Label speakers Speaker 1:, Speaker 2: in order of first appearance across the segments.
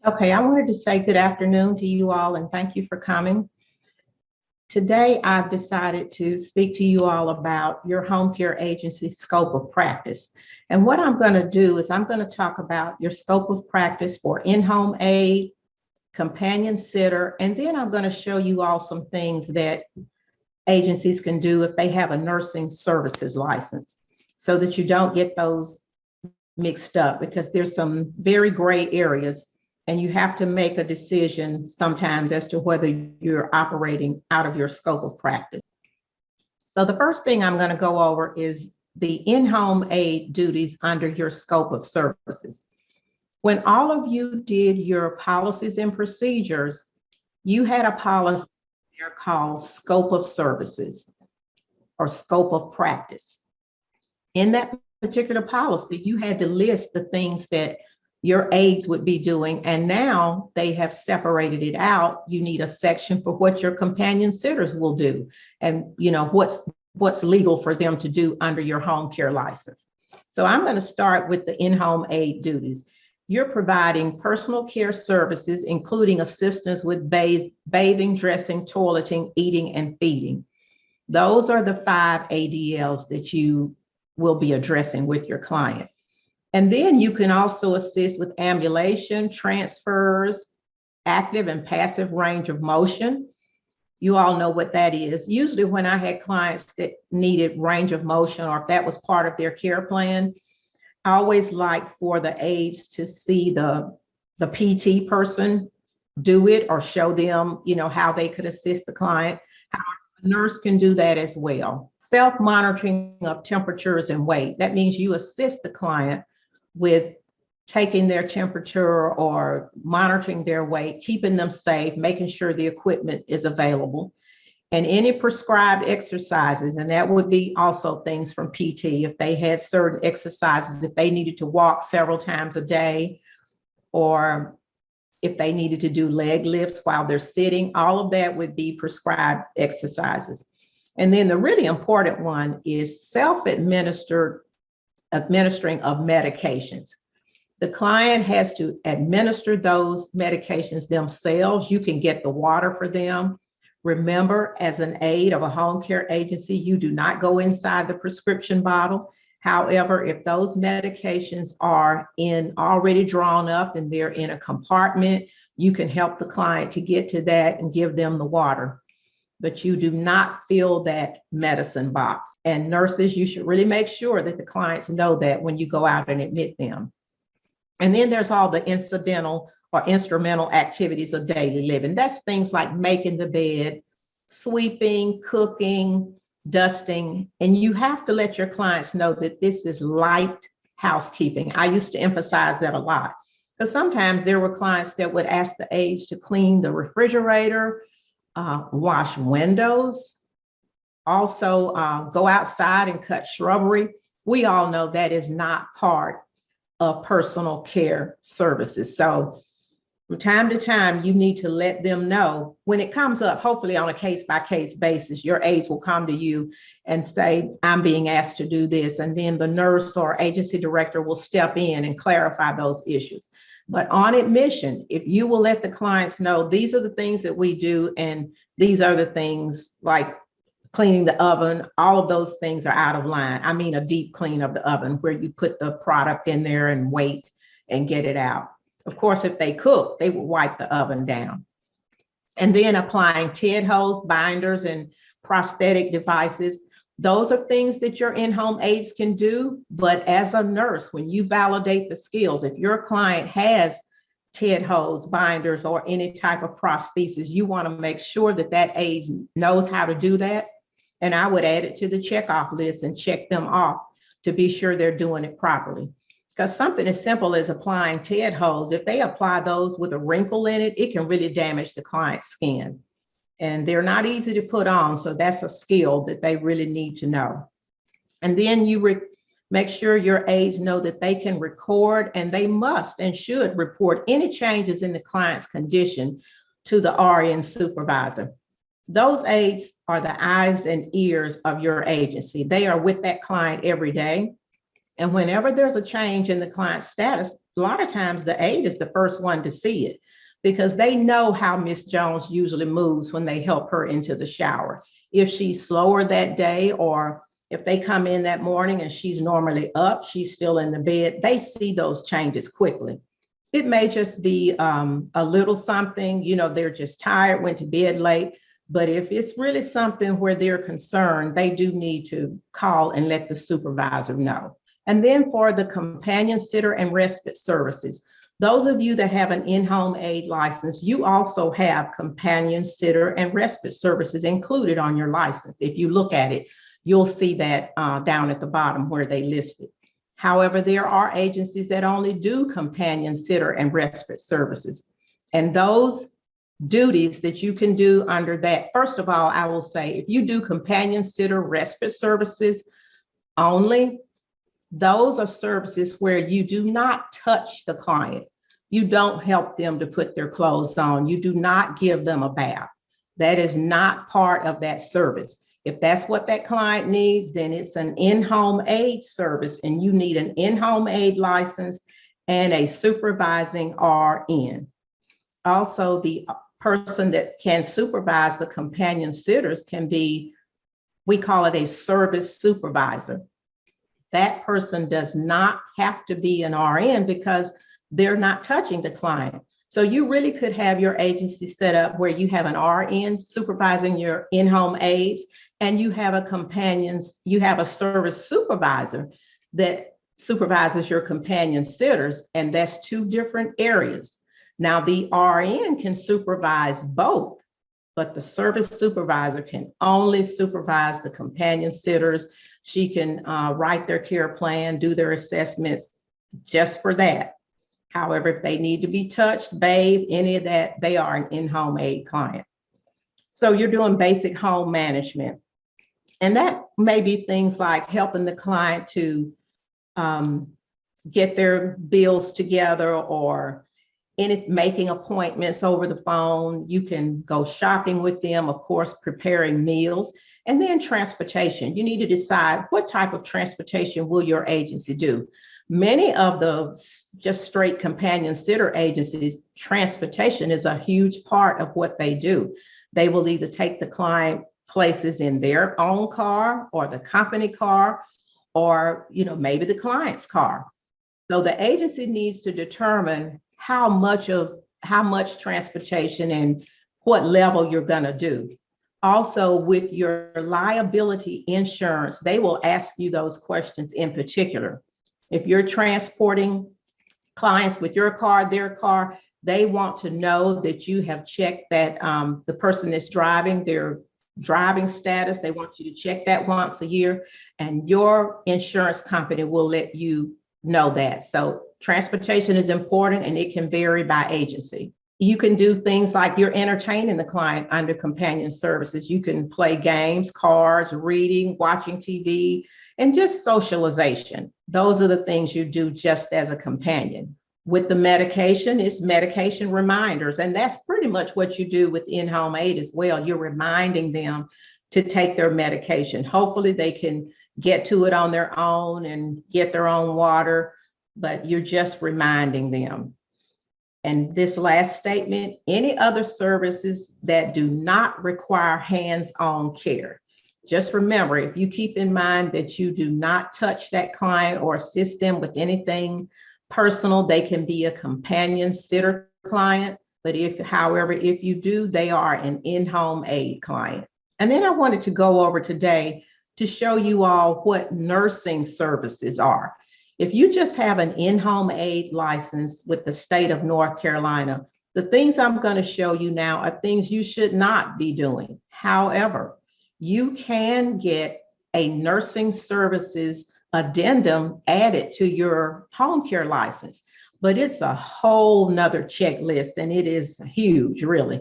Speaker 1: Okay, I wanted to say good afternoon to you all and thank you for coming. Today, I've decided to speak to you all about your home care agency's scope of practice. And what I'm going to do is I'm going to talk about your scope of practice for in-home aide, companion sitter, and then I'm going to show you all some things that agencies can do if they have a nursing services license so that you don't get those mixed up, because there's some very gray areas and you have to make a decision sometimes as to whether you're operating out of your scope of practice. So the first thing I'm going to go over is the in-home aide duties under your scope of services. When all of you did your policies and procedures, you had a policy there called scope of services or scope of practice. In that particular policy, you had to list the things that your aides would be doing, and now they have separated it out. You need a section for what your companion sitters will do, and what's legal for them to do under your home care license. So I'm going to start with the in-home aide duties. You're providing personal care services, including assistance with bathing, dressing, toileting, eating, and feeding. Those are the 5 ADLs that you will be addressing with your client. And then you can also assist with ambulation, transfers, active and passive range of motion. You all know what that is. Usually when I had clients that needed range of motion, or if that was part of their care plan, I always like for the aides to see the PT person do it or show them, how they could assist the client. A nurse can do that as well. Self-monitoring of temperatures and weight. That means you assist the client with taking their temperature or monitoring their weight, keeping them safe, making sure the equipment is available, and any prescribed exercises. And that would be also things from PT. If they had certain exercises, if they needed to walk several times a day, or if they needed to do leg lifts while they're sitting, all of that would be prescribed exercises. And then the really important one is administering of medications. The client has to administer those medications themselves. You can get the water for them. Remember, as an aide of a home care agency, you do not go inside the prescription bottle. However, if those medications are already drawn up and they're in a compartment, you can help the client to get to that and give them the water. But you do not fill that medicine box. And nurses, you should really make sure that the clients know that when you go out and admit them. And then there's all the incidental or instrumental activities of daily living. That's things like making the bed, sweeping, cooking, dusting. And you have to let your clients know that this is light housekeeping. I used to emphasize that a lot, because sometimes there were clients that would ask the aides to clean the refrigerator, wash windows, also go outside and cut shrubbery. We all know that is not part of personal care services. So from time to time, you need to let them know when it comes up. Hopefully on a case-by-case basis, your aides will come to you and say, I'm being asked to do this. And then the nurse or agency director will step in and clarify those issues. But on admission, if you will let the clients know, these are the things that we do, and these are the things like cleaning the oven, all of those things are out of line. I mean, a deep clean of the oven where you put the product in there and wait and get it out. Of course, if they cook, they will wipe the oven down. And then applying TED hose, binders, and prosthetic devices. Those are things that your in-home aides can do. But as a nurse, when you validate the skills, if your client has TED hose, binders, or any type of prosthesis, you want to make sure that that aide knows how to do that. And I would add it to the checkoff list and check them off to be sure they're doing it properly. Because something as simple as applying TED hose, if they apply those with a wrinkle in it, it can really damage the client's skin. And they're not easy to put on. So that's a skill that they really need to know. And then you make sure your aides know that they can record, and they must and should report any changes in the client's condition to the RN supervisor. Those aides are the eyes and ears of your agency. They are with that client every day. And whenever there's a change in the client's status, a lot of times the aide is the first one to see it because they know how Miss Jones usually moves when they help her into the shower. If she's slower that day, or if they come in that morning and she's normally up, she's still in the bed, they see those changes quickly. It may just be a little something, they're just tired, went to bed late. But if it's really something where they're concerned, they do need to call and let the supervisor know. And then for the companion sitter and respite services, those of you that have an in-home aide license, you also have companion sitter and respite services included on your license. If you look at it, you'll see that down at the bottom where they list it. However, there are agencies that only do companion sitter and respite services. And those duties that you can do under that, first of all, I will say, if you do companion sitter respite services only, those are services where you do not touch the client. You don't help them to put their clothes on. You do not give them a bath. That is not part of that service. If that's what that client needs, then it's an in-home aide service, and you need an in-home aide license and a supervising RN. Also, the person that can supervise the companion sitters can be, we call it a service supervisor. That person does not have to be an RN because they're not touching the client. So you really could have your agency set up where you have an RN supervising your in-home aides, and you have a service supervisor that supervises your companion sitters, and that's two different areas. Now, the RN can supervise both, but the service supervisor can only supervise the companion sitters. She can write their care plan, do their assessments just for that. However, if they need to be touched, bathed, any of that, they are an in-home aide client. So you're doing basic home management. And that may be things like helping the client to get their bills together, or making appointments over the phone. You can go shopping with them, of course, preparing meals, and then transportation. You need to decide what type of transportation will your agency do. Many of the just straight companion sitter agencies, transportation is a huge part of what they do. They will either take the client places in their own car or the company car, or maybe the client's car. So the agency needs to determine how much transportation and what level you're going to do. Also, with your liability insurance, they will ask you those questions in particular. If you're transporting clients with your car, their car, they want to know that you have checked that the person that's driving, their driving status, they want you to check that once a year, and your insurance company will let you know that. So transportation is important, and it can vary by agency. You can do things like you're entertaining the client under companion services. You can play games, cards, reading, watching TV, and just socialization. Those are the things you do just as a companion. With the medication, it's medication reminders, and that's pretty much what you do with in-home aide as well. You're reminding them to take their medication. Hopefully they can get to it on their own and get their own water, but you're just reminding them. And this last statement, any other services that do not require hands-on care. Just remember, if you keep in mind that you do not touch that client or assist them with anything personal, they can be a companion sitter client. But however, if you do, they are an in-home aide client. And then I wanted to go over today to show you all what nursing services are. If you just have an in-home aide license with the state of North Carolina, the things I'm going to show you now are things you should not be doing. However, you can get a nursing services addendum added to your home care license, but it's a whole nother checklist, and it is huge, really.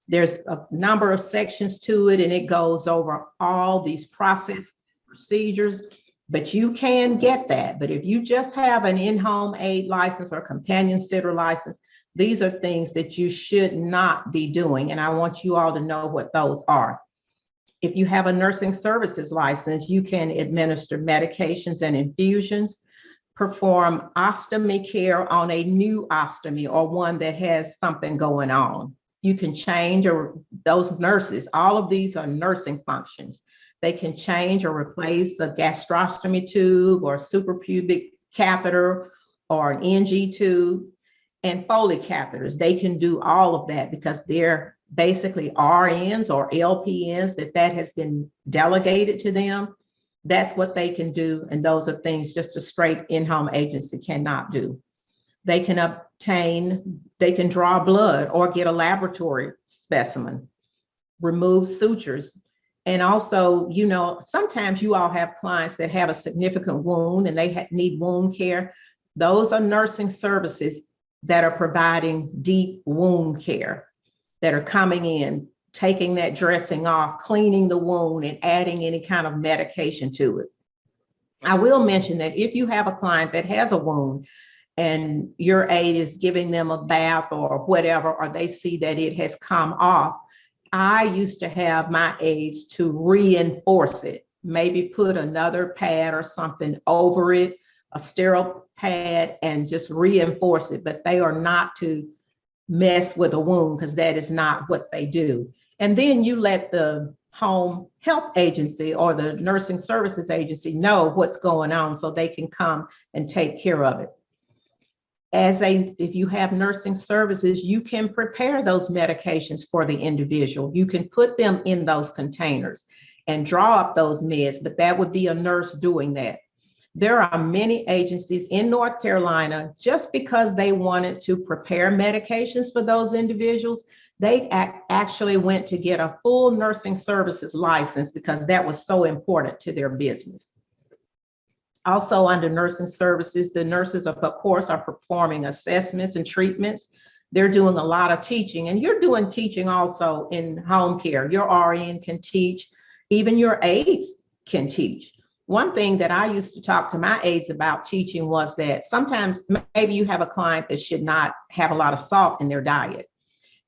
Speaker 1: There's a number of sections to it, and it goes over all these processes, procedures, but you can get that. But if you just have an in-home aide license or companion sitter license, these are things that you should not be doing, and I want you all to know what those are. If you have a nursing services license, you can administer medications and infusions. perform ostomy care on a new ostomy or one that has something going on. You can change or those nurses, all of these are nursing functions. They can change or replace a gastrostomy tube or suprapubic catheter or an NG tube and Foley catheters. They can do all of that because they're basically RNs or LPNs that has been delegated to them. That's what they can do. And those are things just a straight in-home agency cannot do. They can draw blood or get a laboratory specimen, remove sutures. And also, sometimes you all have clients that have a significant wound and they need wound care. Those are nursing services that are providing deep wound care, that are coming in, taking that dressing off, cleaning the wound, and adding any kind of medication to it. I will mention that if you have a client that has a wound and your aide is giving them a bath or whatever, or they see that it has come off, I used to have my aides to reinforce it, maybe put another pad or something over it, a sterile pad, and just reinforce it. But they are not to mess with a wound because that is not what they do. And then you let the home health agency or the nursing services agency know what's going on so they can come and take care of it. If you have nursing services, you can prepare those medications for the individual. You can put them in those containers and draw up those meds, but that would be a nurse doing that. There are many agencies in North Carolina, just because they wanted to prepare medications for those individuals, they actually went to get a full nursing services license because that was so important to their business. Also under nursing services, the nurses of course are performing assessments and treatments. They're doing a lot of teaching, and you're doing teaching also in home care. Your RN can teach, even your aides can teach. One thing that I used to talk to my aides about teaching was that sometimes maybe you have a client that should not have a lot of salt in their diet.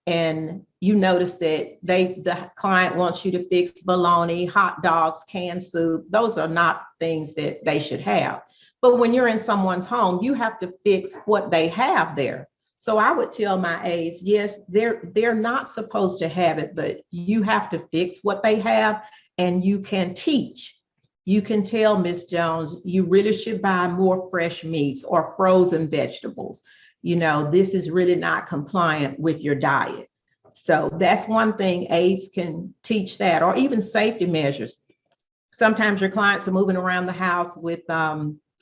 Speaker 1: And you notice that the client wants you to fix bologna, hot dogs, canned soup. Those are not things that they should have. But when you're in someone's home, you have to fix what they have there. So I would tell my aides, yes, they're not supposed to have it, but you have to fix what they have, and you can teach. You can tell Miss Jones, you really should buy more fresh meats or frozen vegetables. This is really not compliant with your diet. So that's one thing aides can teach that, or even safety measures. Sometimes your clients are moving around the house with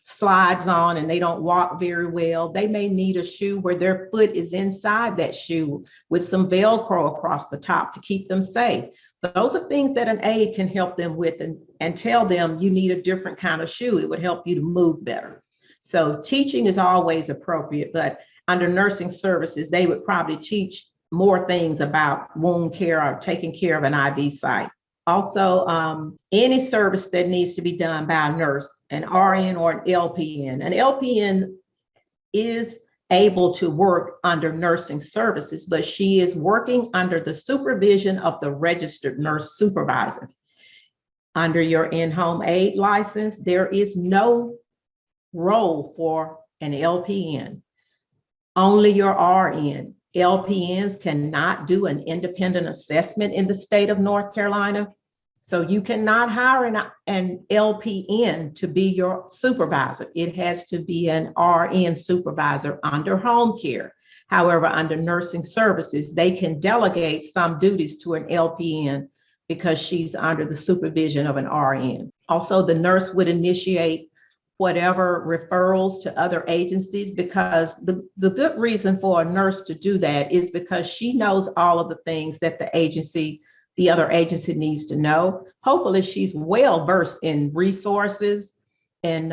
Speaker 1: slides on and they don't walk very well. They may need a shoe where their foot is inside that shoe with some Velcro across the top to keep them safe. Those are things that an aide can help them with and tell them you need a different kind of shoe. It would help you to move better. So teaching is always appropriate, but under nursing services, they would probably teach more things about wound care or taking care of an IV site. Also, any service that needs to be done by a nurse, an RN or an LPN. An LPN is able to work under nursing services, but she is working under the supervision of the registered nurse supervisor. Under your in-home aide license, there is no role for an LPN, only your RN. LPNs cannot do an independent assessment in the state of North Carolina. So you cannot hire an LPN to be your supervisor. It has to be an RN supervisor under home care. However, under nursing services, they can delegate some duties to an LPN because she's under the supervision of an RN. Also, the nurse would initiate whatever referrals to other agencies, because the good reason for a nurse to do that is because she knows all of the things that the other agency needs to know. Hopefully she's well versed in resources and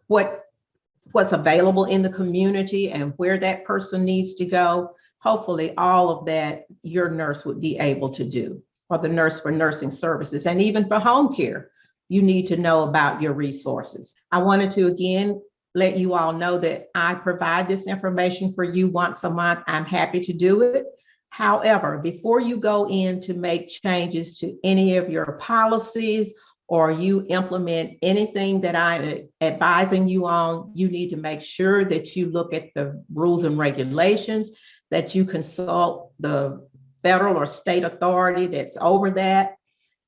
Speaker 1: what's available in the community and where that person needs to go. Hopefully all of that your nurse would be able to do, or the nurse for nursing services. And even for home care, you need to know about your resources. I wanted to again let you all know that I provide this information for you once a month. I'm happy to do it. However, before you go in to make changes to any of your policies or you implement anything that I'm advising you on, you need to make sure that you look at the rules and regulations, that you consult the federal or state authority that's over that,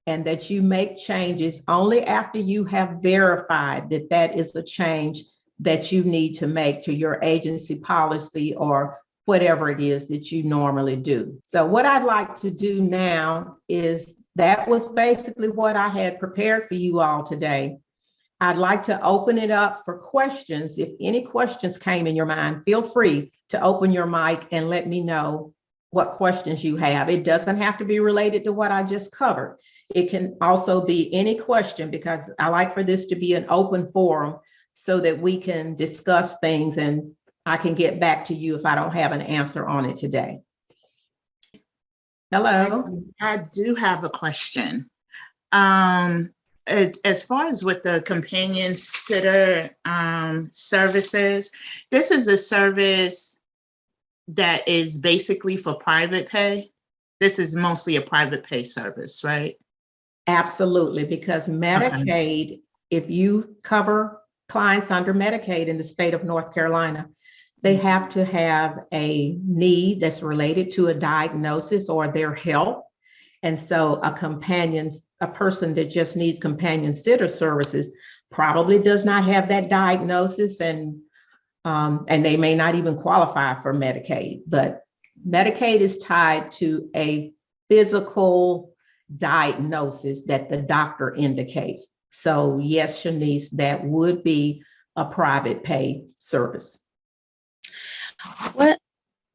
Speaker 1: and that you make changes only after you have verified that that is a change that you need to make to your agency policy or whatever it is that you normally do. So what I'd like to do now is, that was basically what I had prepared for you all today. I'd like to open it up for questions. If any questions came in your mind, feel free to open your mic and let me know what questions you have. It doesn't have to be related to what I just covered. It can also be any question, because I like for this to be an open forum so that we can discuss things and I can get back to you if I don't have an answer on it today. Hello.
Speaker 2: I do have a question. As far as with the companion sitter services, this is a service that is basically for private pay. This is mostly a private pay service, right?
Speaker 1: Absolutely, because Medicaid, if you cover clients under Medicaid in the state of North Carolina, they have to have a need that's related to a diagnosis or their health. And so a person that just needs companion sitter services probably does not have that diagnosis, and they may not even qualify for Medicaid. But Medicaid is tied to a physical diagnosis that the doctor indicates. So yes, Shanice, that would be a private pay service.
Speaker 3: What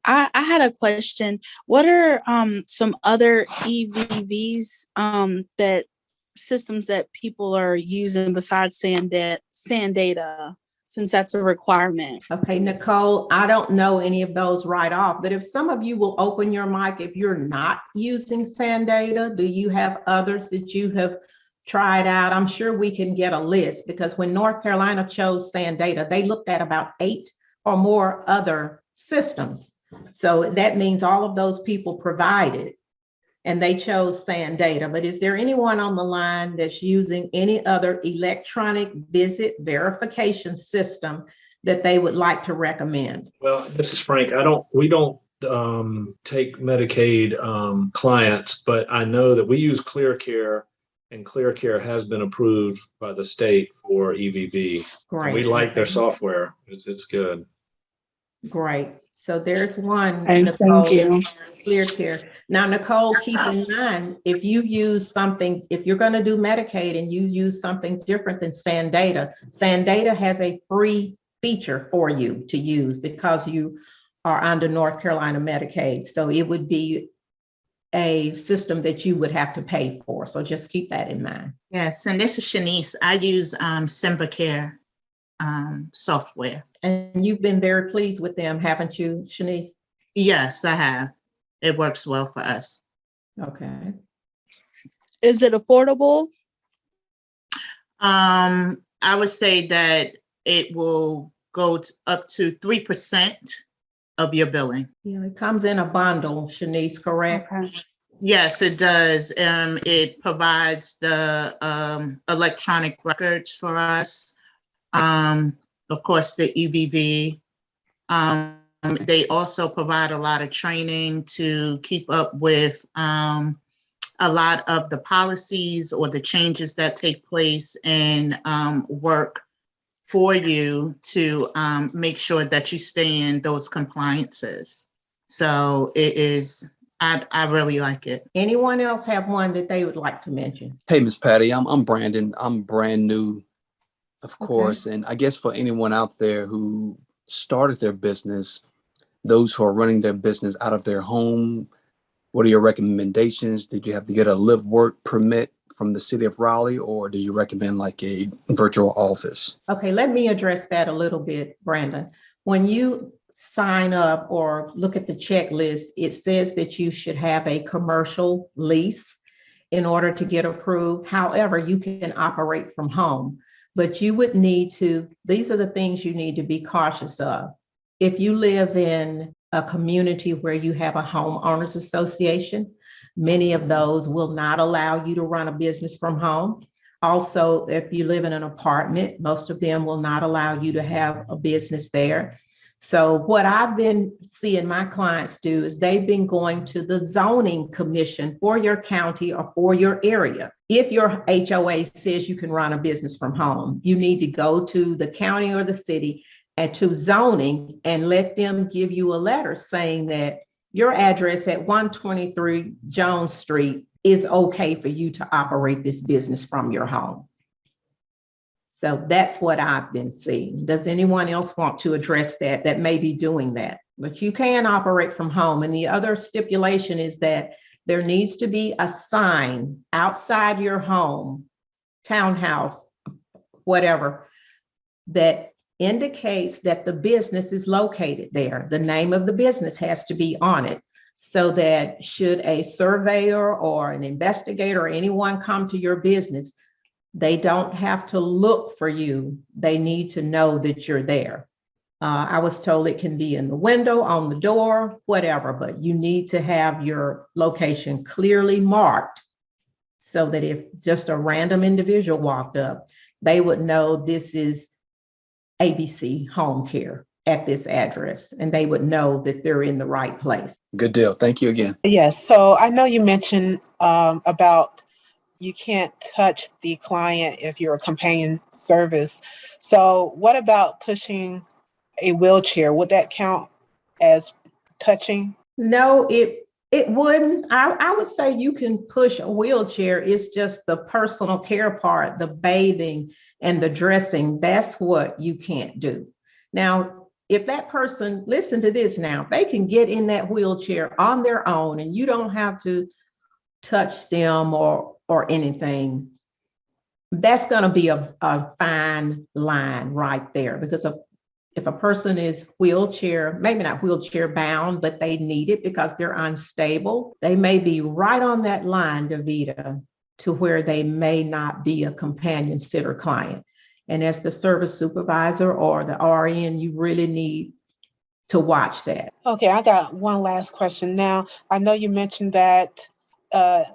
Speaker 3: I had a question. What are some other EVVs that systems that people are using besides SANDATA, since that's a requirement?
Speaker 1: Okay, Nicole, I don't know any of those right off, but if some of you will open your mic, if you're not using SANDATA, do you have others that you have tried out? I'm sure we can get a list, because when North Carolina chose SANDATA, they looked at about 8 or more other systems. So that means all of those people provided, and they chose SANDATA. But is there anyone on the line that's using any other electronic visit verification system that they would like to recommend?
Speaker 4: Well, this is Frank. We don't take Medicaid clients, but I know that we use ClearCare, and ClearCare has been approved by the state for EVV.
Speaker 1: Great.
Speaker 4: We like their software. It's good.
Speaker 1: Great. So there's one,
Speaker 3: And
Speaker 1: Nicole,
Speaker 3: thank you.
Speaker 1: ClearCare. Now, Nicole, keep in mind, if you use something, if you're going to do Medicaid and you use something different than SANDATA, SANDATA has a free feature for you to use because you are under North Carolina Medicaid. So it would be a system that you would have to pay for. So just keep that in mind.
Speaker 2: Yes, and this is Shanice. I use SimbaCare software.
Speaker 1: And you've been very pleased with them, haven't you, Shanice?
Speaker 2: Yes, I have. It works well for us.
Speaker 1: Okay.
Speaker 3: Is it affordable?
Speaker 2: I would say that it will go up to 3% of your billing.
Speaker 1: Yeah, it comes in a bundle, Shanice, correct?
Speaker 3: Okay.
Speaker 2: Yes, it does. It provides the electronic records for us. Of course, the EVV. They also provide a lot of training to keep up with a lot of the policies or the changes that take place and work for you to make sure that you stay in those compliances. So it is, I really like it.
Speaker 1: Anyone else have one that they would like to mention?
Speaker 5: Hey, Miss Patty, I'm Brandon. I'm brand new, of course. And I guess for anyone out there who started their business, those who are running their business out of their home, what are your recommendations? Did you have to get a live work permit from the city of Raleigh, or do you recommend like a virtual office?
Speaker 1: Okay, let me address that a little bit, Brandon. When you sign up or look at the checklist, it says that you should have a commercial lease in order to get approved. However, you can operate from home, but you would need to, these are the things you need to be cautious of. If you live in a community where you have a homeowners association, many of those will not allow you to run a business from home. Also, if you live in an apartment, most of them will not allow you to have a business there. So what I've been seeing my clients do is they've been going to the zoning commission for your county or for your area. If your HOA says you can run a business from home, you need to go to the county or the city and to zoning and let them give you a letter saying that your address at 123 Jones Street is okay for you to operate this business from your home. So that's what I've been seeing. Does anyone else want to address that may be doing that? But you can operate from home. And the other stipulation is that there needs to be a sign outside your home, townhouse, whatever, that indicates that the business is located there. The name of the business has to be on it, so that should a surveyor or an investigator or anyone come to your business, they don't have to look for you. They need to know that you're there. I was told it can be in the window, on the door, whatever, but you need to have your location clearly marked so that if just a random individual walked up, they would know this is ABC Home Care at this address, and they would know that they're in the right place.
Speaker 5: Good deal. Thank you again.
Speaker 6: Yes, so I know you mentioned about you can't touch the client if you're a companion service. So what about pushing a wheelchair? Would that count as touching?
Speaker 1: No, it wouldn't. I would say you can push a wheelchair. It's just the personal care part, the bathing and the dressing. That's what you can't do. Now, if that person, listen to this now, they can get in that wheelchair on their own and you don't have to touch them or anything. That's going to be a fine line right there, because if a person is wheelchair, maybe not wheelchair bound, but they need it because they're unstable, they may be right on that line, Davita, to where they may not be a companion sitter client. And as the service supervisor or the RN, you really need to watch that.
Speaker 6: Okay, I got one last question. Now, I know you mentioned that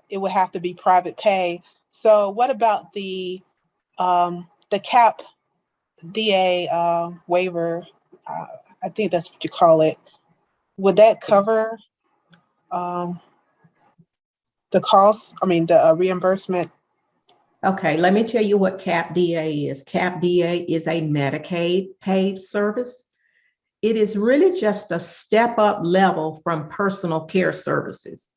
Speaker 6: it would have to be private pay. So what about the CAP DA waiver? I think that's what you call it. Would that cover the cost? I mean, the reimbursement?
Speaker 1: Okay, let me tell you what CAP DA is. CAP DA is a Medicaid paid service. It is really just a step up level from personal care services.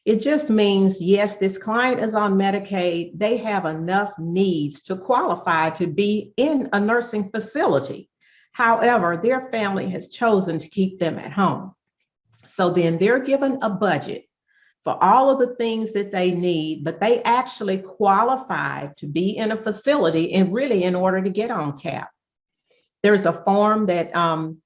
Speaker 1: It just means, yes, this client is on Medicaid. They have enough needs to qualify to be in a nursing facility. However, their family has chosen to keep them at home. So then they're given a budget for all of the things that they need, but they actually qualify to be in a facility and really in order to get on CAP. There's a form that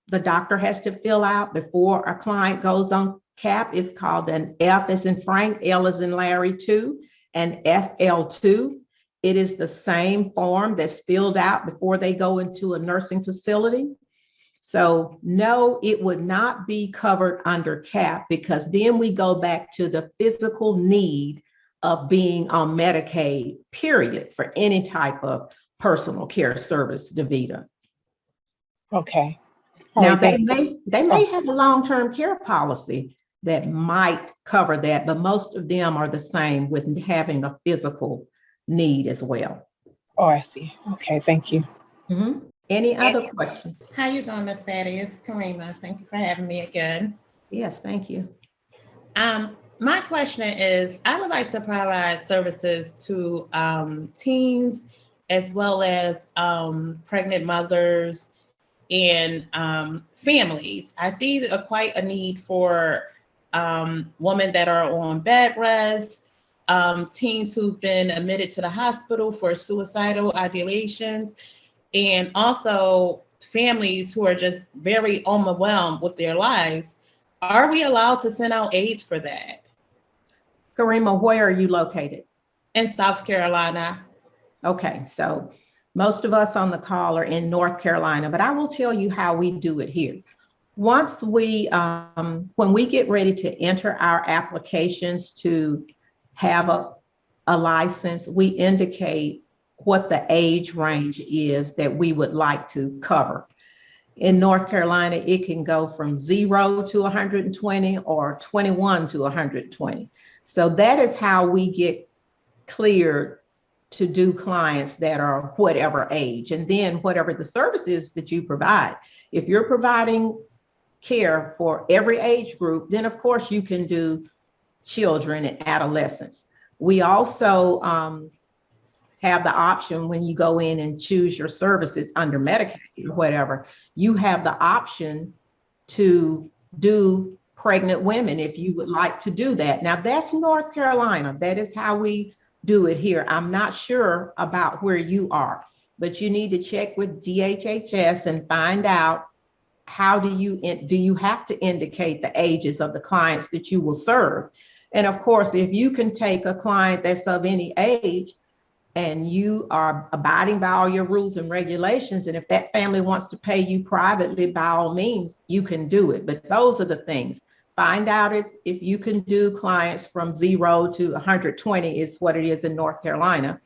Speaker 1: the doctor has to fill out before a client goes on CAP. It's called an F as in Frank, L as in Larry 2, and FL2. It is the same form that's filled out before they go into a nursing facility. So no, it would not be covered under CAP, because then we go back to the physical need of being on Medicaid, period, for any type of personal care service, Davita.
Speaker 6: Okay.
Speaker 1: Now, they may have a long-term care policy that might cover that, but most of them are the same with having a physical need as well.
Speaker 6: Oh, I see. Okay, thank you.
Speaker 1: Mm-hmm. Any other questions?
Speaker 7: How you doing, Miss Patty? It's Karima. Thank you for having me again.
Speaker 1: Yes, thank you.
Speaker 7: My question is, I would like to provide services to teens as well as pregnant mothers and families. I see quite a need for women that are on bed rest, teens who've been admitted to the hospital for suicidal ideations, and also families who are just very overwhelmed with their lives. Are we allowed to send out aids for that?
Speaker 1: Karima, where are you located?
Speaker 7: In South Carolina.
Speaker 1: Okay, so most of us on the call are in North Carolina, but I will tell you how we do it here. Once we, when we get ready to enter our applications to have a license, we indicate what the age range is that we would like to cover. In North Carolina, it can go from 0 to 120 or 21 to 120. So that is how we get cleared to do clients that are whatever age, and then whatever the services that you provide. If you're providing care for every age group, then of course you can do children and adolescents. We also have the option when you go in and choose your services under Medicaid or whatever, you have the option to do pregnant women if you would like to do that. Now that's North Carolina. That is how we do it here. I'm not sure about where you are, but you need to check with DHHS and find out how do you have to indicate the ages of the clients that you will serve. And of course, if you can take a client that's of any age and you are abiding by all your rules and regulations, and if that family wants to pay you privately, by all means, you can do it. But those are the things. Find out if you can do clients from 0 to 120 is what it is in North Carolina.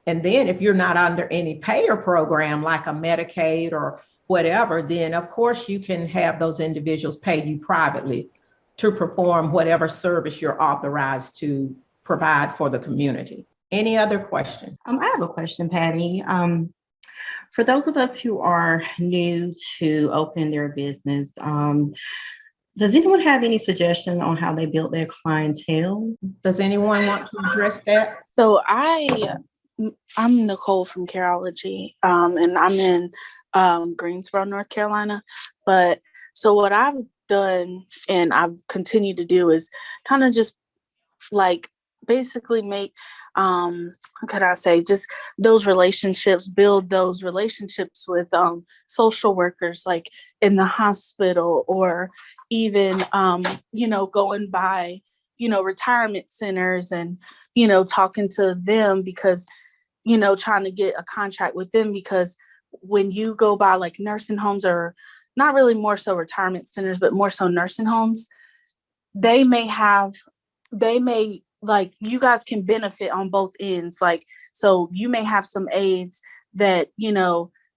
Speaker 1: And then if you're not under any payer program like a Medicaid or whatever, then of course you can have those individuals pay you privately to perform whatever service you're authorized to provide for the community. Any other questions?
Speaker 8: I have a question, Patty. For those of us who are new to opening their business, does anyone have any suggestion on how they build their clientele?
Speaker 1: Does anyone want to address that?
Speaker 3: So I'm Nicole from Careology, and I'm in Greensboro, North Carolina. But so what I've done and I've continued to do is kind of just like basically make, how could I say, just those relationships, build those relationships with social workers, like in the hospital, or even, going by, retirement centers and, talking to them because, trying to get a contract with them, because when you go by like nursing homes, or not really more so retirement centers, but more so nursing homes, they may like, you guys can benefit on both ends. Like, so you may have some aides that,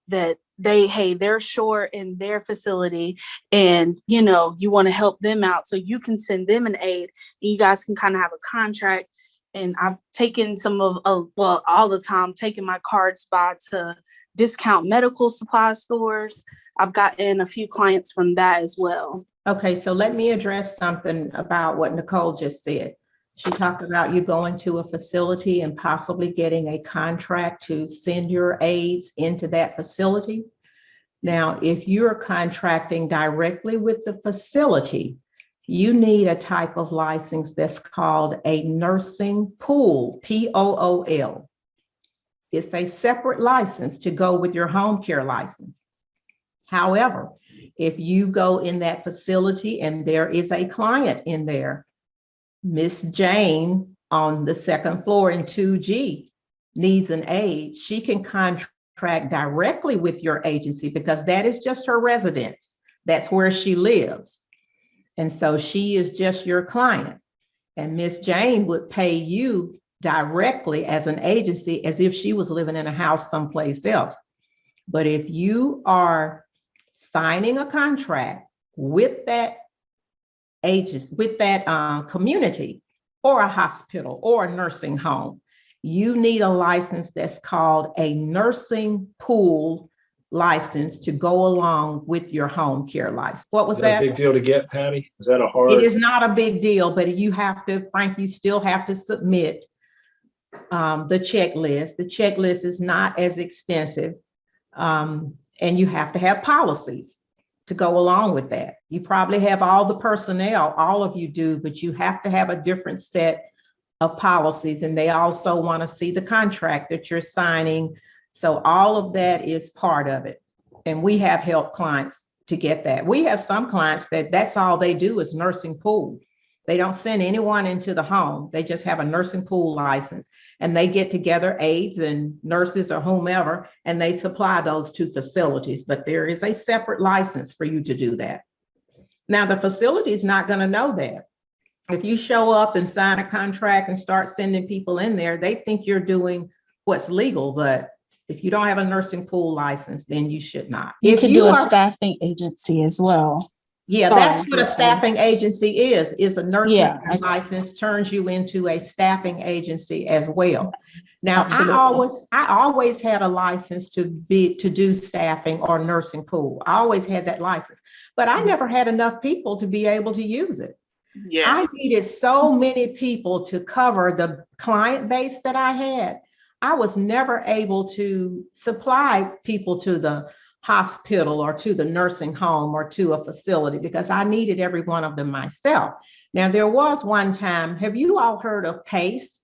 Speaker 3: that they're short in their facility and, you want to help them out. So you can send them an aide and you guys can kind of have a contract. And I've taken all the time, taking my cards by to discount medical supply stores. I've gotten a few clients from that as well.
Speaker 1: Okay, so let me address something about what Nicole just said. She talked about you going to a facility and possibly getting a contract to send your aides into that facility. Now, if you're contracting directly with the facility, you need a type of license that's called a nursing pool, POOL. It's a separate license to go with your home care license. However, if you go in that facility and there is a client in there, Miss Jane on the second floor in 2G needs an aide, she can contract directly with your agency because that is just her residence. That's where she lives. And so she is just your client. And Miss Jane would pay you directly as an agency as if she was living in a house someplace else. But if you are signing a contract with that agency, with that community or a hospital or a nursing home, you need a license that's called a nursing pool license to go along with your home care license. What was that?
Speaker 4: A big deal to get, Patty? Is that a hard?
Speaker 1: It is not a big deal, but you have to, Frank, you still have to submit the checklist. The checklist is not as extensive, and you have to have policies to go along with that. You probably have all the personnel, all of you do, but you have to have a different set of policies, and they also want to see the contract that you're signing. So all of that is part of it. And we have helped clients to get that. We have some clients that's all they do is nursing pool. They don't send anyone into the home. They just have a nursing pool license, and they get together, aides and nurses or whomever, and they supply those to facilities. But there is a separate license for you to do that. Now, the facility is not going to know that. If you show up and sign a contract and start sending people in there, they think you're doing what's legal, but if you don't have a nursing pool license, then you should not.
Speaker 3: You
Speaker 1: If
Speaker 3: could
Speaker 1: you
Speaker 3: do a
Speaker 1: are,
Speaker 3: staffing agency as well.
Speaker 1: yeah,
Speaker 3: Sorry,
Speaker 1: that's what a
Speaker 3: Miss Patty.
Speaker 1: staffing agency is a nursing
Speaker 3: Yeah,
Speaker 1: license turns you into a staffing agency as well. Now,
Speaker 3: Absolutely.
Speaker 1: I always had a license to do staffing or nursing pool. I always had that license, but I never had enough people to be able to use it.
Speaker 2: Yeah.
Speaker 1: I needed so many people to cover the client base that I had. I was never able to supply people to the hospital or to the nursing home or to a facility because I needed every one of them myself. Now, there was one time, have you all heard of PACE?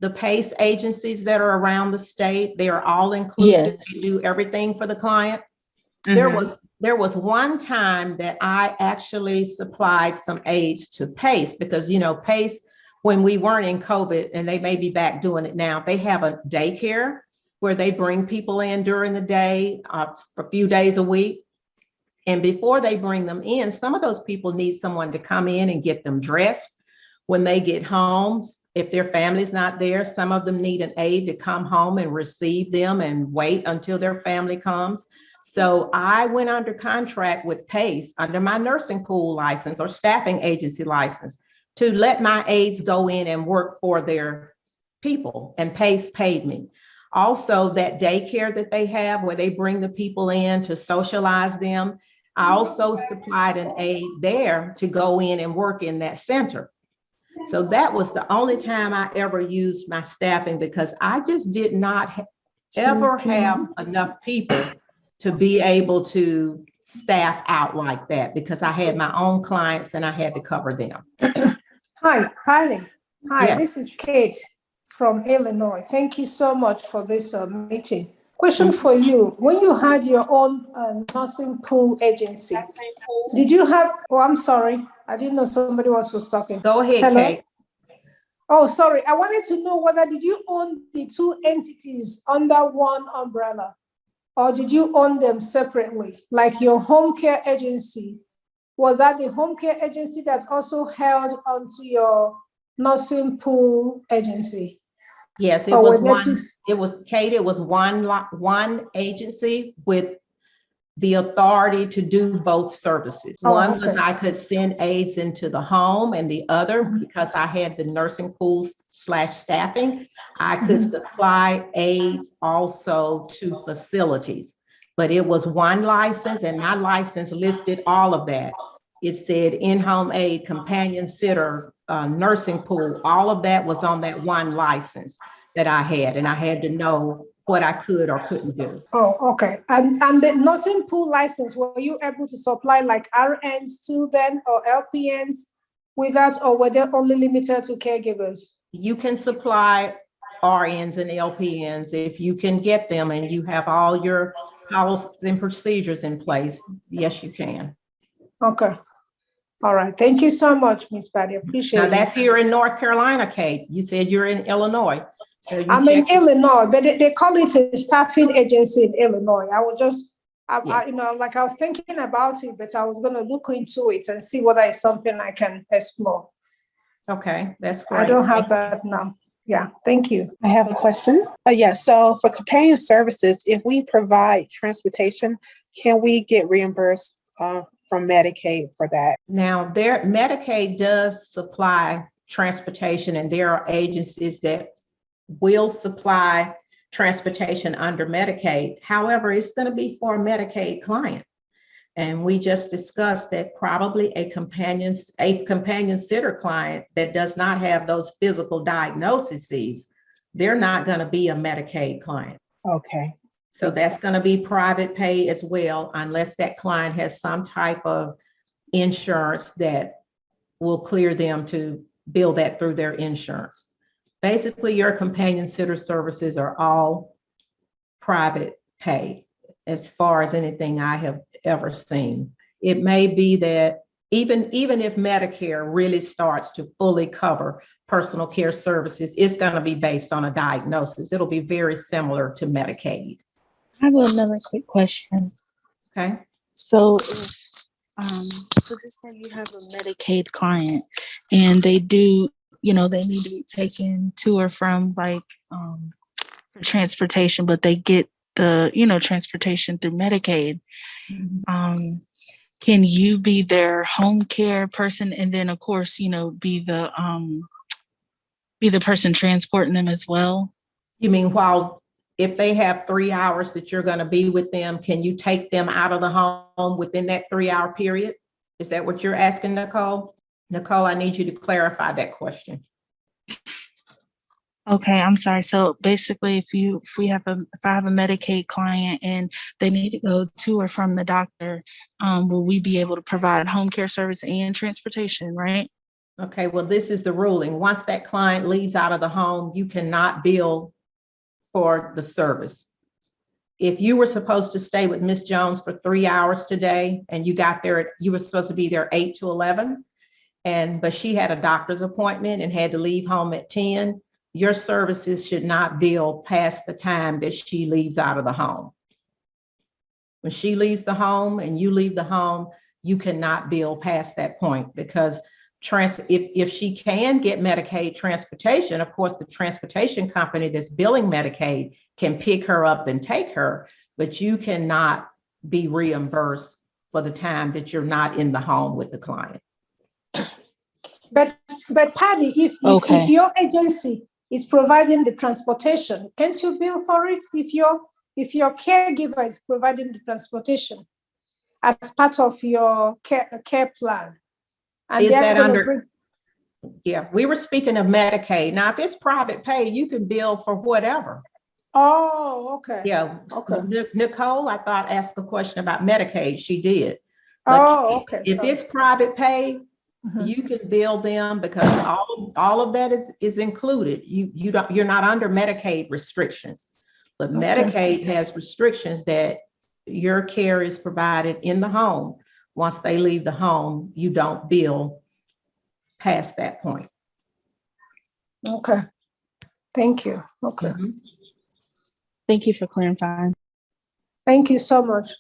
Speaker 1: The PACE agencies that are around the state, they are all inclusive.
Speaker 3: Yes.
Speaker 1: They do everything for the client.
Speaker 2: Mhm.
Speaker 1: There was one time that I actually supplied some aids to PACE because, you know, PACE, when we weren't in COVID, and they may be back doing it now, they have a daycare where they bring people in during the day, a few days a week. And before they bring them in, some of those people need someone to come in and get them dressed when they get home. If their family's not there, some of them need an aide to come home and receive them and wait until their family comes. So I went under contract with PACE under my nursing pool license or staffing agency license to let my aides go in and work for their people, and PACE paid me. Also, that daycare that they have where they bring the people in to socialize them, I also supplied an aide there to go in and work in that center. So that was the only time I ever used my staffing because I just did not ever have enough people to be able to staff out like that because I had my own clients and I had to cover them.
Speaker 9: Hi, Patty. Hi,
Speaker 1: Yes.
Speaker 9: this is Kate from Illinois. Thank you so much for this meeting. Question for you. When you had your own nursing pool agency, did you have, oh, I'm sorry. I didn't know somebody else was talking.
Speaker 1: Go ahead,
Speaker 9: Hello?
Speaker 1: Kate.
Speaker 9: Oh, sorry. I wanted to know whether did you own the two entities under one umbrella or did you own them separately? Like your home care agency, was that the home care agency that also held onto your nursing pool agency?
Speaker 1: Yes, it
Speaker 9: Or
Speaker 1: was
Speaker 9: were there two-
Speaker 1: one, it was Kate, it was one agency with the authority to do both services.
Speaker 9: Oh,
Speaker 1: One was
Speaker 9: okay.
Speaker 1: I could send aides into the home, and the other, because I had the nursing pools / staffing, I could supply aides also to facilities. But it was one license, and my license listed all of that. It said in-home aide, companion sitter, nursing pool, all of that was on that one license that I had, and I had to know what I could or couldn't do.
Speaker 9: Oh, okay. And the nursing pool license, were you able to supply like RNs too then or LPNs with that, or were they only limited to caregivers?
Speaker 1: You can supply RNs and LPNs if you can get them and you have all your policies and procedures in place. Yes, you can.
Speaker 9: Okay. All right. Thank you so much, Ms. Patty. Appreciate
Speaker 1: Now
Speaker 9: it.
Speaker 1: that's here in North Carolina, Kate. You said you're in Illinois. So
Speaker 9: I'm in
Speaker 1: check-
Speaker 9: Illinois, but they call it a staffing agency in Illinois. I was just,
Speaker 1: Yeah.
Speaker 9: like I was thinking about it, but I was going to look into it and see whether it's something I can explore.
Speaker 1: Okay, that's great.
Speaker 9: I don't have that now. Yeah, thank you.
Speaker 10: I have a question. So for companion services, if we provide transportation, can we get reimbursed from Medicaid for that?
Speaker 1: Now, Medicaid does supply transportation, and there are agencies that will supply transportation under Medicaid. However, it's going to be for a Medicaid client. And we just discussed that probably a companion sitter client that does not have those physical diagnoses, they're not going to be a Medicaid client.
Speaker 10: Okay.
Speaker 1: So that's going to be private pay as well, unless that client has some type of insurance that will clear them to bill that through their insurance. Basically, your companion sitter services are all private pay as far as anything I have ever seen. It may be that even if Medicare really starts to fully cover personal care services, it's going to be based on a diagnosis. It'll be very similar to Medicaid.
Speaker 3: I have another quick question.
Speaker 1: Okay.
Speaker 3: So if so just say you have a Medicaid client and they do, they need to be taken to or from like for transportation, but they get the, transportation through Medicaid. Can you be their home care person, and then of course, be the person transporting them as well?
Speaker 1: You mean if they have 3 hours that you're going to be with them, can you take them out of the home within that 3-hour period? Is that what you're asking, Nicole? Nicole, I need you to clarify that question.
Speaker 3: Okay, I'm sorry. So basically, if I have a Medicaid client and they need to go to or from the doctor, will we be able to provide home care service and transportation, right?
Speaker 1: Okay, well, this is the ruling. Once that client leaves out of the home, you cannot bill for the service. If you were supposed to stay with Miss Jones for 3 hours today and you got there, you were supposed to be there 8 to 11, but she had a doctor's appointment and had to leave home at 10, your services should not bill past the time that she leaves out of the home. When she leaves the home and you leave the home, you cannot bill past that point, because if she can get Medicaid transportation, of course, the transportation company that's billing Medicaid can pick her up and take her, but you cannot be reimbursed for the time that you're not in the home with the client.
Speaker 9: But Patty, if your agency is providing the transportation, can't you bill for it if your caregiver is providing the transportation as part of your care plan? And
Speaker 1: is that under? Yeah, we were speaking of Medicaid. Now, if it's private pay, you can bill for whatever.
Speaker 9: Oh, okay.
Speaker 1: Yeah.
Speaker 9: Okay.
Speaker 1: Nicole, I thought asked a question about Medicaid. She did. But
Speaker 9: okay.
Speaker 1: If it's private pay, you can bill them, because all of that is included. You're not under Medicaid restrictions, but Medicaid has restrictions that your care is provided in the home. Once they leave the home, you don't bill past that point.
Speaker 9: Okay. Thank you. Okay.
Speaker 3: Thank you for clarifying.
Speaker 9: Thank you so much.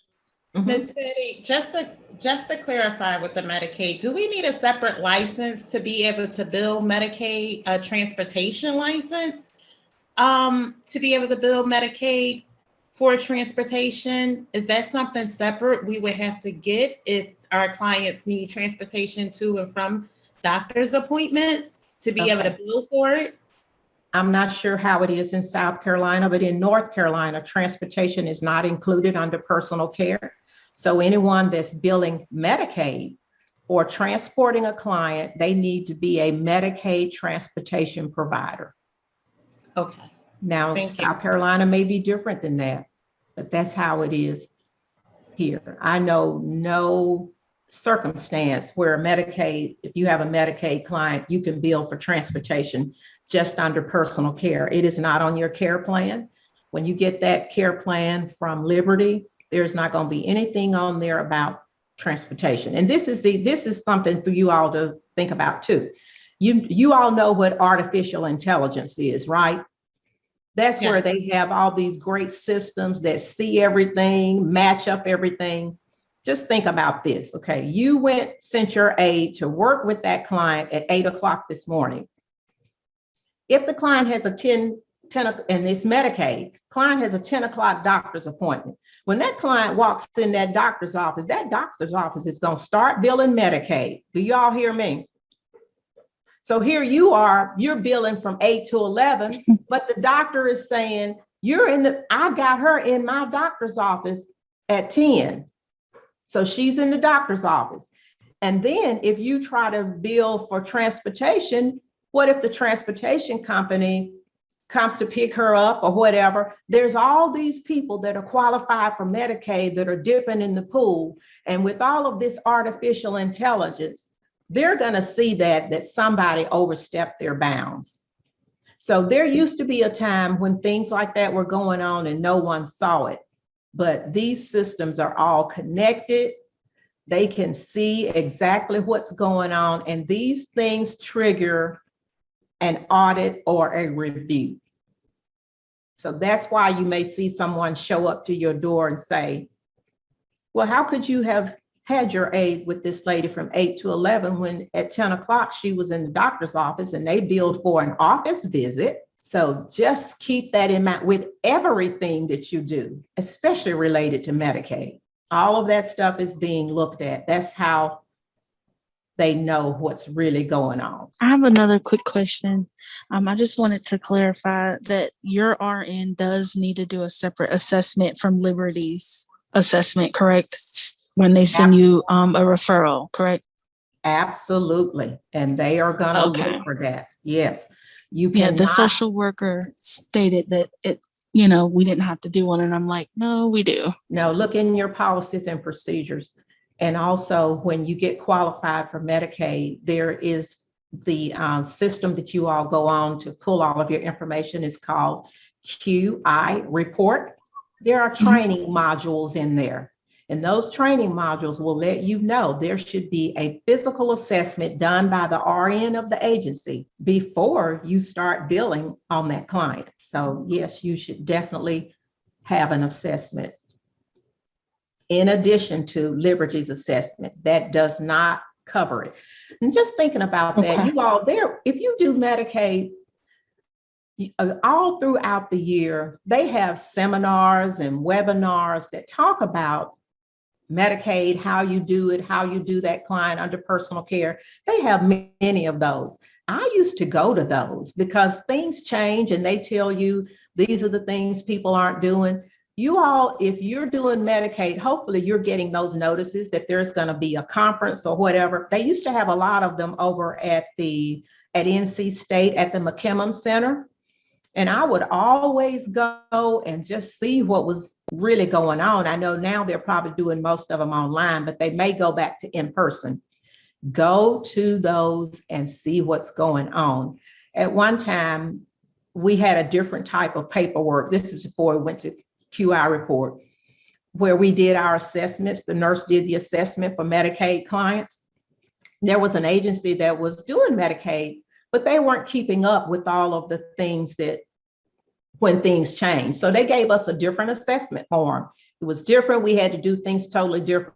Speaker 7: Ms. Betty, just to clarify with the Medicaid, do we need a separate license to be able to bill Medicaid, a transportation license, to be able to bill Medicaid for transportation? Is that something separate we would have to get if our clients need transportation to and from doctor's appointments to be able to bill for it?
Speaker 1: I'm not sure how it is in South Carolina, but in North Carolina, transportation is not included under personal care. So anyone that's billing Medicaid or transporting a client, they need to be a Medicaid transportation provider.
Speaker 7: Okay.
Speaker 1: Now, South Carolina may be different than that, but that's how it is here. I know no circumstance where if you have a Medicaid client, you can bill for transportation just under personal care. It is not on your care plan. When you get that care plan from Liberty, there's not going to be anything on there about transportation. And this is something for you all to think about too. You all know what artificial intelligence is, right? That's where they have all these great systems that see everything, match up everything. Just think about this, okay? You sent your aide to work with that client at 8 o'clock this morning. If the client has a 10, and it's Medicaid, client has a 10 o'clock doctor's appointment. When that client walks in that doctor's office is going to start billing Medicaid. Do y'all hear me? So here you are, you're billing from 8 to 11, but the doctor is saying, I've got her in my doctor's office at 10. So she's in the doctor's office. And then if you try to bill for transportation, what if the transportation company comes to pick her up or whatever? There's all these people that are qualified for Medicaid that are dipping in the pool. And with all of this artificial intelligence, they're going to see that somebody overstepped their bounds. So there used to be a time when things like that were going on and no one saw it. But these systems are all connected. They can see exactly what's going on. And these things trigger an audit or a review. So that's why you may see someone show up to your door and say, well, how could you have had your aide with this lady from 8 to 11 when at 10 o'clock she was in the doctor's office and they billed for an office visit? So just keep that in mind with everything that you do, especially related to Medicaid. All of that stuff is being looked at. That's how they know what's really going on.
Speaker 3: I have another quick question. I just wanted to clarify that your RN does need to do a separate assessment from Liberty's assessment, correct? When they send you a referral, correct?
Speaker 1: Absolutely. And they are going to
Speaker 3: Okay.
Speaker 1: look for that. Yes. You
Speaker 3: Yeah,
Speaker 1: cannot.
Speaker 3: the social worker stated that we didn't have to do one. And I'm like, no, we do.
Speaker 1: No, look in your policies and procedures. And also, when you get qualified for Medicaid, there is the system that you all go on to pull all of your information is called QI report. There are training modules in there. And those training modules will let you know there should be a physical assessment done by the RN of the agency before you start billing on that client. So yes, you should definitely have an assessment. In addition to Liberty's assessment, that does not cover it. And just thinking about that, you all there, if you do Medicaid, all throughout the year, they have seminars and webinars that talk about Medicaid, how you do it, how you do that client under personal care. They have many of those. I used to go to those because things change and they tell you these are the things people aren't doing. You all, if you're doing Medicaid, hopefully you're getting those notices that there's going to be a conference or whatever. They used to have a lot of them over at NC State at the McKimmon Center. And I would always go and just see what was really going on. I know now they're probably doing most of them online, but they may go back to in person. Go to those and see what's going on. At one time, we had a different type of paperwork. This was before we went to QI report, where we did our assessments. The nurse did the assessment for Medicaid clients. There was an agency that was doing Medicaid, but they weren't keeping up with all of the things that when things change. So they gave us a different assessment form. It was different. We had to do things totally different.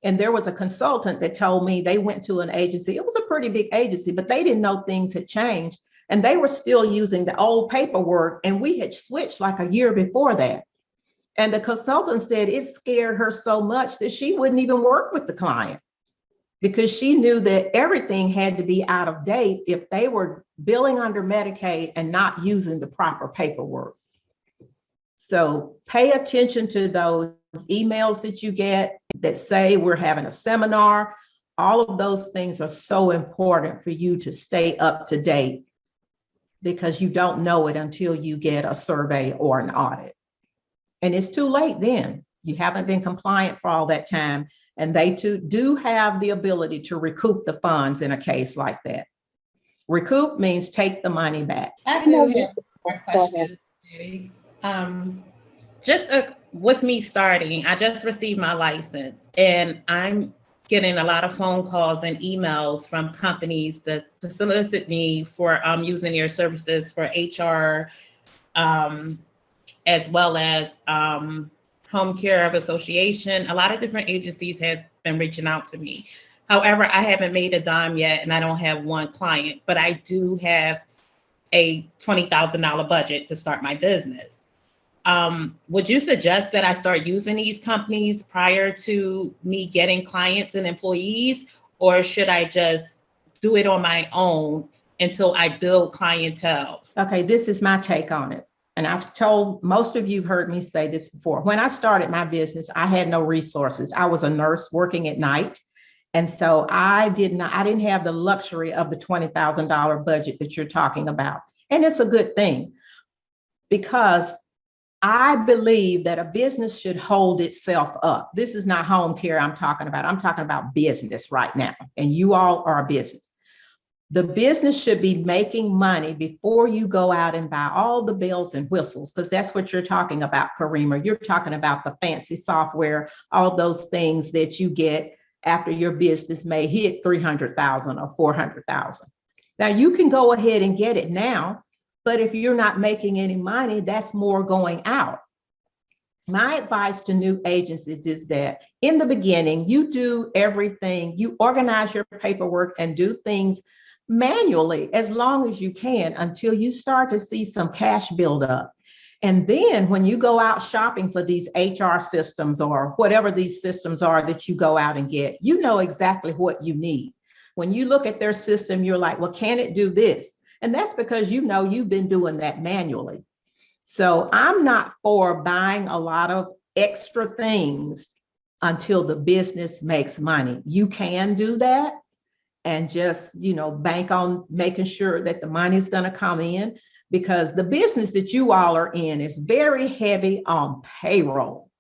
Speaker 1: And there was a consultant that told me they went to an agency. It was a pretty big agency, but they didn't know things had changed. And they were still using the old paperwork. And we had switched like a year before that. And the consultant said it scared her so much that she wouldn't even work with the client because she knew that everything had to be out of date if they were billing under Medicaid and not using the proper paperwork. So pay attention to those emails that you get that say we're having a seminar. All of those things are so important for you to stay up to date because you don't know it until you get a survey or an audit. And it's too late then. You haven't been compliant for all that time. And they too do have the ability to recoup the funds in a case like that. Recoup means take the money back.
Speaker 7: I do have more questions. With me starting, I just received my license and I'm getting a lot of phone calls and emails from companies to solicit me for using your services for HR, as well as Home Care of Association. A lot of different agencies has been reaching out to me. However, I haven't made a dime yet and I don't have one client, but I do have a $20,000 budget to start my business. Would you suggest that I start using these companies prior to me getting clients and employees, or should I just do it on my own until I build clientele?
Speaker 1: Okay, this is my take on it. And I've told most of you heard me say this before. When I started my business, I had no resources. I was a nurse working at night. And so I didn't have the luxury of the $20,000 budget that you're talking about. And it's a good thing because I believe that a business should hold itself up. This is not home care I'm talking about. I'm talking about business right now. And you all are a business. The business should be making money before you go out and buy all the bells and whistles, because that's what you're talking about, Karima. You're talking about the fancy software, all those things that you get after your business may hit 300,000 or 400,000. Now you can go ahead and get it now, but if you're not making any money, that's more going out. My advice to new agencies is that in the beginning, you do everything, you organize your paperwork and do things manually as long as you can until you start to see some cash build up. And then when you go out shopping for these HR systems or whatever these systems are that you go out and get, you know exactly what you need. When you look at their system, you're like, well, can it do this? And that's because you know you've been doing that manually. So I'm not for buying a lot of extra things until the business makes money. You can do that and just, bank on making sure that the money is going to come in, because the business that you all are in is very heavy on payroll.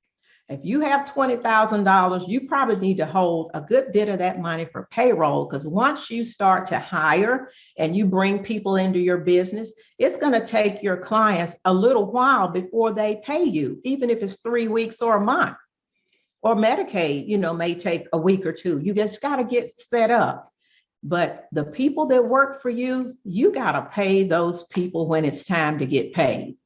Speaker 1: If you have $20,000, you probably need to hold a good bit of that money for payroll, because once you start to hire and you bring people into your business, it's going to take your clients a little while before they pay you, even if it's 3 weeks or a month. Or Medicaid, may take a week or two. You just got to get set up. But the people that work for you, you got to pay those people when it's time to get paid.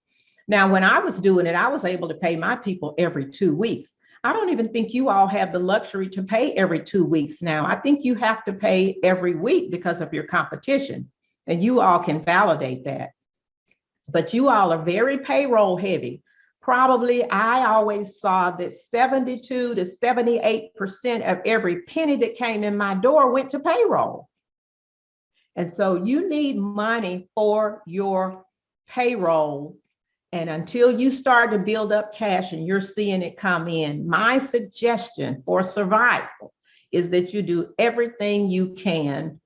Speaker 1: Now, when I was doing it, I was able to pay my people every 2 weeks. I don't even think you all have the luxury to pay every 2 weeks now. I think you have to pay every week because of your competition, and you all can validate that. But you all are very payroll heavy. Probably, I always saw that 72 to 78% of every penny that came in my door went to payroll. And so you need money for your payroll. And until you start to build up cash and you're seeing it come in, my suggestion for survival is that you do everything you can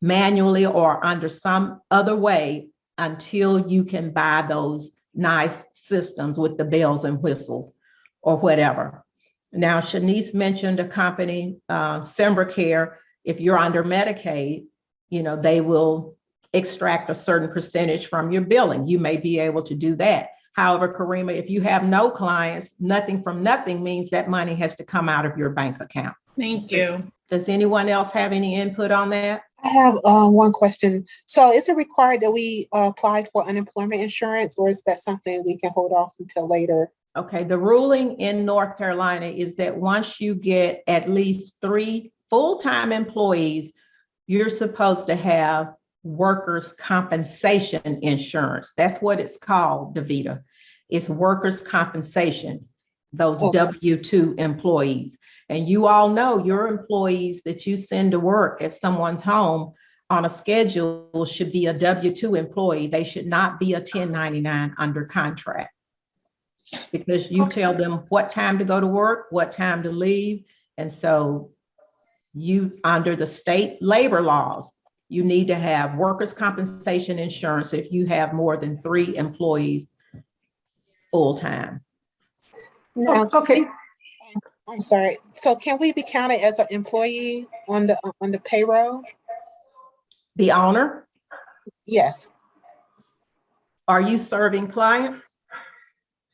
Speaker 1: manually or under some other way until you can buy those nice systems with the bells and whistles or whatever. Now, Shanice mentioned a company, Sembracare. If you're under Medicaid, they will extract a certain percentage from your billing. You may be able to do that. However, Karima, if you have no clients, nothing from nothing means that money has to come out of your bank account.
Speaker 7: Thank you.
Speaker 1: Does anyone else have any input on that?
Speaker 10: I have one question. So is it required that we apply for unemployment insurance, or is that something we can hold off until later?
Speaker 1: Okay, the ruling in North Carolina is that once you get at least 3 full-time employees, you're supposed to have workers' compensation insurance. That's what it's called, Davita. It's workers' compensation, those W-2 employees. And you all know your employees that you send to work at someone's home on a schedule should be a W-2 employee. They should not be a 1099 under contract, because you tell them what time to go to work, what time to leave. And so you, under the state labor laws, you need to have workers' compensation insurance if you have more than 3 employees full-time.
Speaker 10: Now,
Speaker 9: Okay.
Speaker 10: I'm sorry. So can we be counted as an employee on the payroll?
Speaker 1: The owner,
Speaker 10: Yes.
Speaker 1: are you serving clients?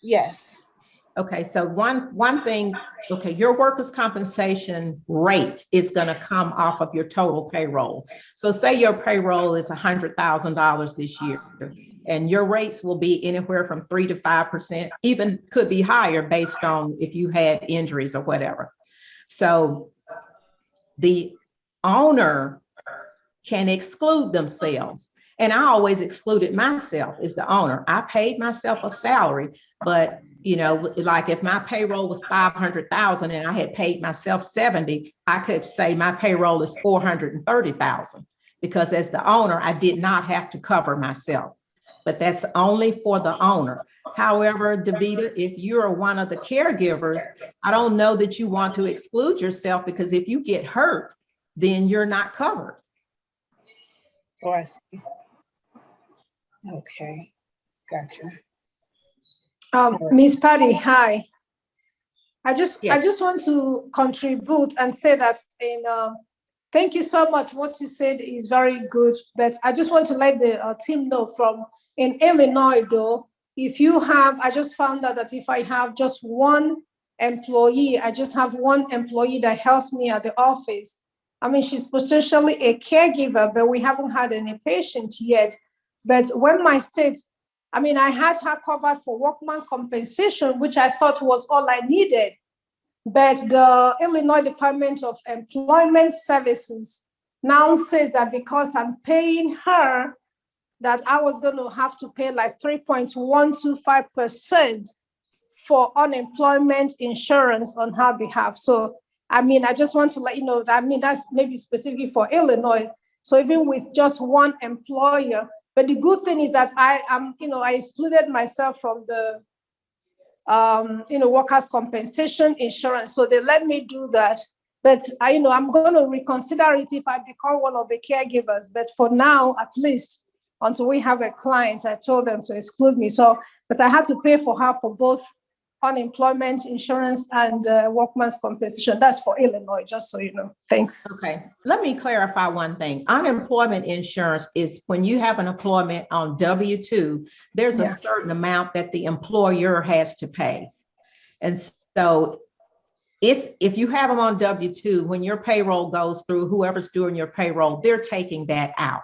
Speaker 10: Yes.
Speaker 1: Okay, so one thing, okay, your workers' compensation rate is going to come off of your total payroll. So say your payroll is $100,000 this year, and your rates will be anywhere from 3 to 5%, even could be higher based on if you had injuries or whatever. So the owner can exclude themselves. And I always excluded myself as the owner. I paid myself a salary, but like if my payroll was 500,000 and I had paid myself 70, I could say my payroll is 430,000, because as the owner, I did not have to cover myself. But that's only for the owner. However, Davita, if you're one of the caregivers, I don't know that you want to exclude yourself, because if you get hurt, then you're not covered.
Speaker 10: Oh, I see. Okay. Gotcha.
Speaker 9: Miss Patty, hi. I
Speaker 1: Yes.
Speaker 9: just want to contribute and say that thank you so much. What you said is very good, but I just want to let the team know from in Illinois, though, I just found out that if I have just one employee, I just have one employee that helps me at the office. I mean, she's potentially a caregiver, but we haven't had any patient yet. But when my state, I had her covered for workman compensation, which I thought was all I needed. But the Illinois Department of Employment Services now says that because I'm paying her, that I was going to have to pay like 3.125% for unemployment insurance on her behalf. So, I mean, I just want to let you know that, I mean, that's maybe specifically for Illinois. So even with just one employer, but the good thing is that I excluded myself from the, workers' compensation insurance. So they let me do that. But I'm going to reconsider it if I become one of the caregivers. But for now, at least, until we have a client, I told them to exclude me. So, but I had to pay for her for both unemployment insurance and workman's compensation. That's for Illinois, just so you know. Thanks.
Speaker 1: Okay, let me clarify one thing. Unemployment insurance is when you have an employment on W-2, there's a certain amount that the employer has to pay. And so if you have them on W-2, when your payroll goes through, whoever's doing your payroll, they're taking that out.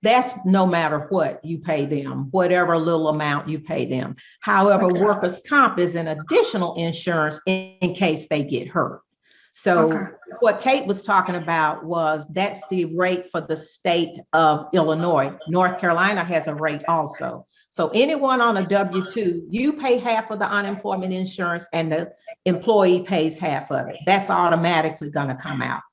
Speaker 1: That's no matter what you pay them, whatever little amount you pay them. However, workers' comp is an additional insurance in case they get hurt. So what Kate was talking about was that's the rate for the state of Illinois. North Carolina has a rate also. So anyone on a W-2, you pay half of the unemployment insurance and the employee pays half of it. That's automatically going to come out.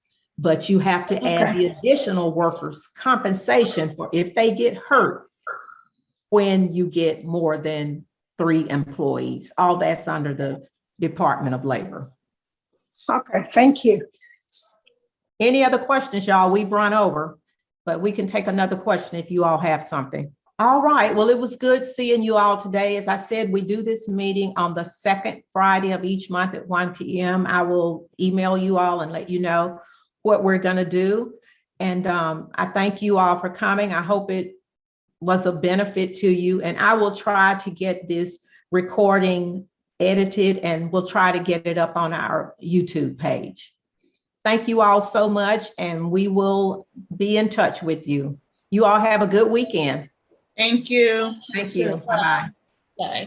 Speaker 1: But you have to add the additional workers' compensation for if they get hurt when you get more than 3 employees. All that's under the Department of Labor.
Speaker 9: Okay, thank you.
Speaker 1: Any other questions, y'all? We've run over, but we can take another question if you all have something. All right, well, it was good seeing you all today. As I said, we do this meeting on the second Friday of each month at 1 p.m. I will email you all and let you know what we're going to do. And I thank you all for coming. I hope it was a benefit to you. And I will try to get this recording edited and we'll try to get it up on our YouTube page. Thank you all so much. And we will be in touch with you. You all have a good weekend.
Speaker 2: Thank you.
Speaker 1: Thank you. Bye-bye.
Speaker 7: Bye.